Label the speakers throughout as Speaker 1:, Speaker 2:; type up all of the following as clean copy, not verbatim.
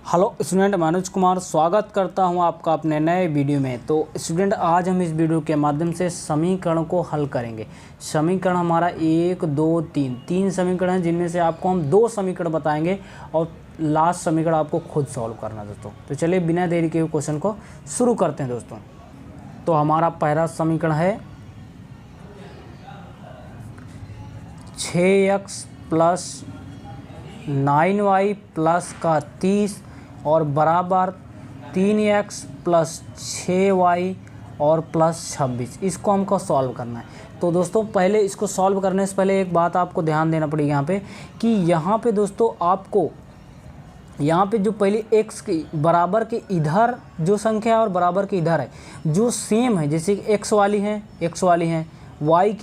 Speaker 1: Hello student, Manoj Kumar स्वागत करता हूं आपका अपने नए वीडियो में। तो स्टूडेंट, आज हम इस वीडियो के माध्यम से समीकरण को हल करेंगे। समीकरण हमारा 1 2 3 समीकरण हैं, जिनमें से आपको हम 2 समीकरण बताएंगे और लास्ट समीकरण आपको खुद सॉल्व करना है दोस्तों। तो चलिए बिना देरी के क्वेश्चन को शुरू करते हैं दोस्तों। तो हमारा पहला समीकरण है 6x प्लस 9y प्लस का 30 और बराबर 3x प्लस 6y और प्लस 26। इसको हमको सॉल्व करना है। तो दोस्तों, पहले इसको सॉल्व करने से पहले एक बात आपको ध्यान देना पड़ेगी यहाँ पे, कि यहाँ पे दोस्तों आपको यहाँ पे जो पहले x के बराबर के इधर जो संख्या है और बराबर के इधर है जो सेम है, जैसे x वाली हैं y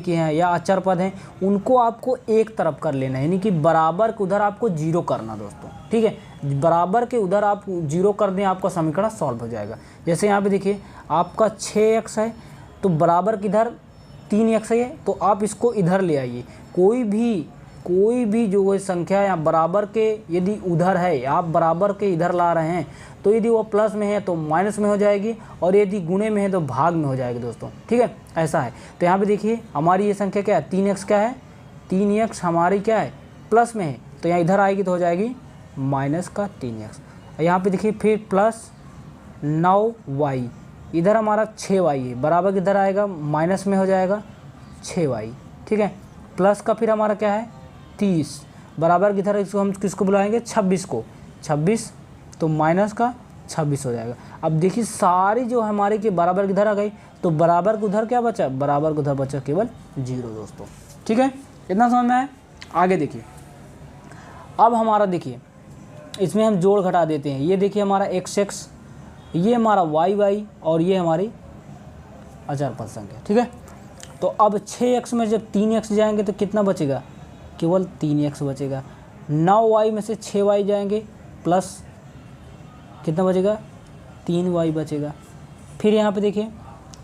Speaker 1: की हैं या अचर पद हैं, उनको आपको एक तरफ कर लेना है, यानी कि बराबर के उधर आपको जीरो करना दोस्तों। ठीक है, बराबर के उधर आप जीरो कर दें, आपका समीकरण सॉल्व हो जाएगा। जैसे यहाँ पे देखिए आपका 6x है तो बराबर के इधर 3x है, तो आप इसको इधर ले आइए। कोई भी जो है संख्या या बराबर के यदि उधर है, आप बराबर के इधर ला रहे हैं, तो यदि वो प्लस में है तो माइनस में हो जाएगी, और यदि गुणे में है तो भाग में हो जाएगी दोस्तों। ठीक है, ऐसा है। तो यहाँ पे देखिए हमारी ये संख्या क्या है, 3x क्या है, 3x हमारी क्या है, प्लस में है, तो यहाँ इधर आएगी तो हो जाएगी माइनस का 3x। यहाँ पे देखिए फिर प्लस 9y, इधर हमारा 6y है, बराबर इधर आएगा माइनस में हो जाएगा 6y। ठीक है, प्लस का फिर हमारा क्या है 30, बराबर किधर इसको हम किसको बुलाएंगे 26 को, 26 तो माइनस का 26 हो जाएगा। अब देखिए सारी जो हमारे के बराबर किधर आ गई, तो बराबर के उधर क्या बचा, बराबर के उधर बचा केवल 0 दोस्तों। ठीक है, इतना समझ में आया। आगे देखिए, अब हमारा देखिए इसमें हम जोड़ घटा देते हैं। ये देखिए हमारा x, ये हमारा y और ये हमारी अचर पद संख्या। ठीक है, तो अब 6x में जब 3x जाएंगे तो कितना बचेगा, केवल 3x बचेगा। 9y में से 6y जाएंगे प्लस कितना बचेगा, 3y बचेगा। फिर यहाँ पे देखिए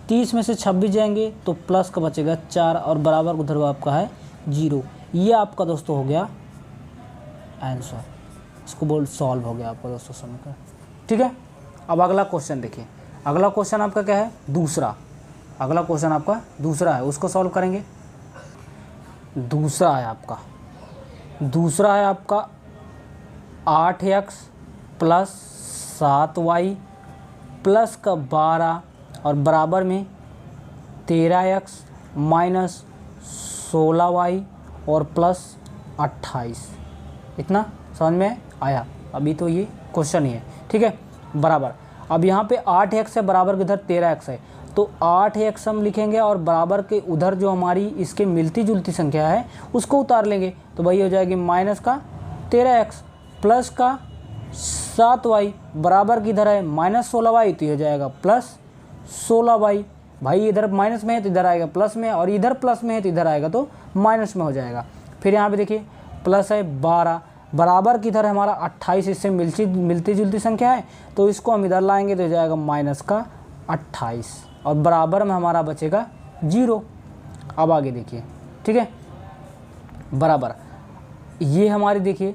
Speaker 1: 30 में से 26 जाएंगे तो प्लस का बचेगा 4 और बराबर उधर आपका है 0। ये आपका दोस्तों हो गया आंसर, इसको बोल सॉल्व हो गया आपका दोस्तों समीकरण। ठीक है, अब अगला क्वेश्चन देखिए। अगला क्वेश्चन आपका क्या है, दूसरा। अगला क्वेश्चन आपका दूसरा है, उसको सॉल्व करेंगे। दूसरा है आपका 8x प्लस 7y प्लस का 12 और बराबर में 13x माइनस 16y और प्लस 28। इतना समझ में आया? अभी तो ये क्वेश्चन ही है। ठीक है, बराबर। अब यहाँ पे 8x है, बराबर के इधर 13x है, तो 8x हम लिखेंगे और बराबर के उधर जो हमारी इसके मिलती जुलती संख्या है उसको उतार लेंगे, तो वही हो जाएगी माइनस का 13x प्लस का 7y, बराबर की इधर है माइनस 16y, तो हो जाएगा प्लस 16y। भाई इधर माइनस में है तो इधर आएगा प्लस में, और इधर प्लस में है तो इधर आएगा तो माइनस में हो जाएगा। फिर यहाँ पे देखिए प्लस है 12, बराबर की इधर हमारा 28, इससे मिलती जुलती संख्या है, तो इसको हम इधर लाएंगे तो हो जाएगा माइनस का 28 और बराबर में हमारा बचेगा 0। अब आगे देखिए। ठीक है, बराबर ये हमारी देखिए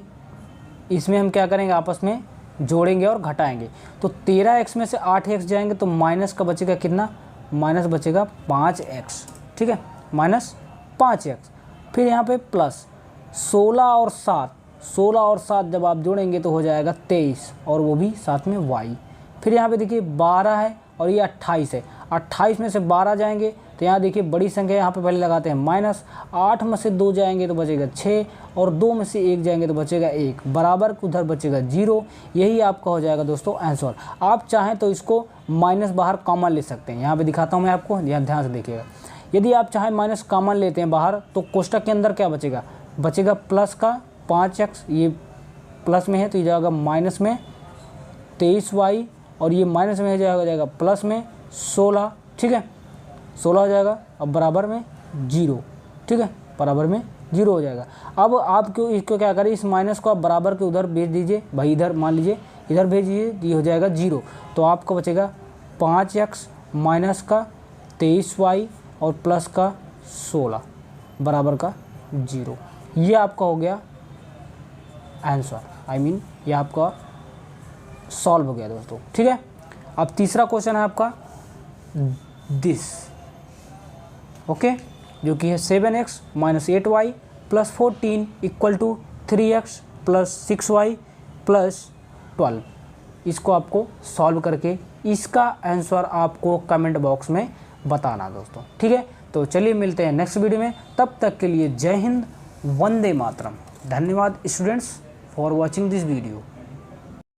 Speaker 1: इसमें हम क्या करेंगे, आपस में जोड़ेंगे और घटाएंगे। तो 13x में से 8x जाएंगे तो माइनस का बचेगा कितना, माइनस बचेगा 5x। ठीक है, माइनस 5x। फिर यहाँ पे प्लस 16 और 7 जब आप जोड़ेंगे तो हो जाएगा 23, और वो भी साथ में y। फिर यहाँ पे देखिए 12 है और ये 28 है, 28 में से 12 जाएंगे तो यहाँ देखिए बड़ी संख्या यहाँ पे पहले लगाते हैं माइनस, 8 में से 2 जाएंगे तो बचेगा 6, और 2 में से 1 जाएंगे तो बचेगा 1, बराबर के उधर बचेगा 0। यही आपका हो जाएगा दोस्तों आंसर। आप चाहें तो इसको माइनस बाहर कॉमन ले सकते हैं, यहाँ पे दिखाता हूँ मैं आपको, ध्यान से देखिएगा। यदि आप चाहें माइनस कॉमन लेते हैं बाहर, तो कोष्टक के अंदर क्या बचेगा प्लस का 5x, ये प्लस में है तो ये जाएगा माइनस में 23y, और ये माइनस में हो जाएगा प्लस में 16। ठीक है, 16 हो जाएगा, अब बराबर में 0। ठीक है, बराबर में 0 हो जाएगा। अब आप क्यों इसको क्या करें, इस माइनस को आप बराबर के उधर भेज दीजिए। भाई इधर मान लीजिए इधर भेज दीजिए, ये हो जाएगा 0, तो आपको बचेगा 5x माइनस का 23y और प्लस का 16 बराबर का 0। ये आपका हो गया आंसर, ये आपका सॉल्व हो गया दोस्तों। ठीक है, अब तीसरा क्वेश्चन है आपका दिस, ओके, जो कि है 7x minus 8y plus 14 equal to 3x plus 6y plus 12। इसको आपको सॉल्व करके इसका आंसर आपको कमेंट बॉक्स में बताना दोस्तों। ठीक है, तो चलिए मिलते हैं नेक्स्ट वीडियो में, तब तक के लिए जय हिंद, वंदे मातरम। धन्यवाद students for watching this video.